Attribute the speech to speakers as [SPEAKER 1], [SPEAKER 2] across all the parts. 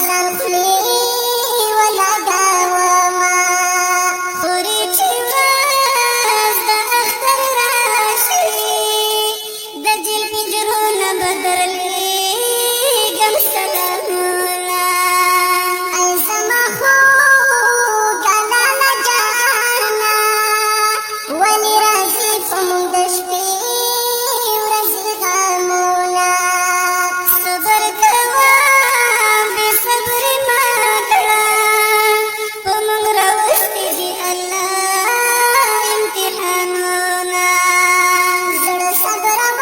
[SPEAKER 1] ځان خولې ولګومه خورې چې ورځ د اختر راشي د جیل پنجرونه به درلیږم سلامونه ای زما خوږه لاله جانه ولې راځي په موږ د شپې ورځې غمونه صبر کوه بې صبري مه کړه په موږ راوستي دي الله امتحانونه زړه صبروم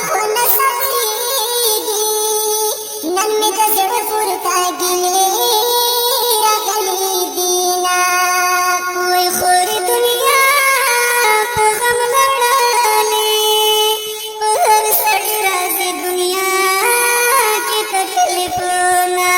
[SPEAKER 1] خو نه صبرېږي نن مې د زړه پورته ګیلې راغلي دینه وای خورې دنیا په غم لړلې په هر سړي راځي دنیا کې تکلیفونه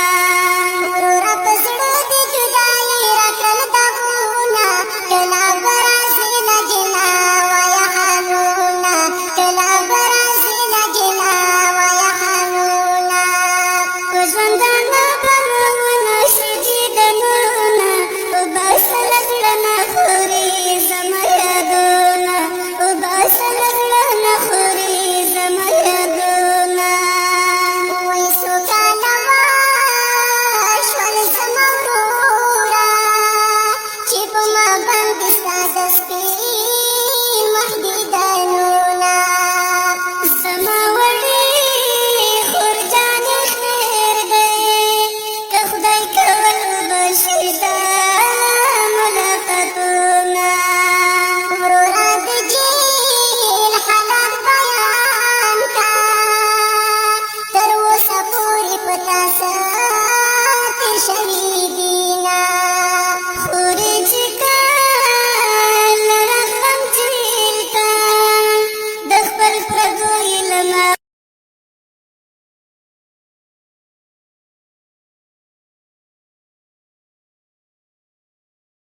[SPEAKER 1] وروره په زړه دې جدایي راکړل داغونه کله به راځي ناګېنا وایه حالونه کله به راځي ناګېنا وایه حالونه په ژوندانه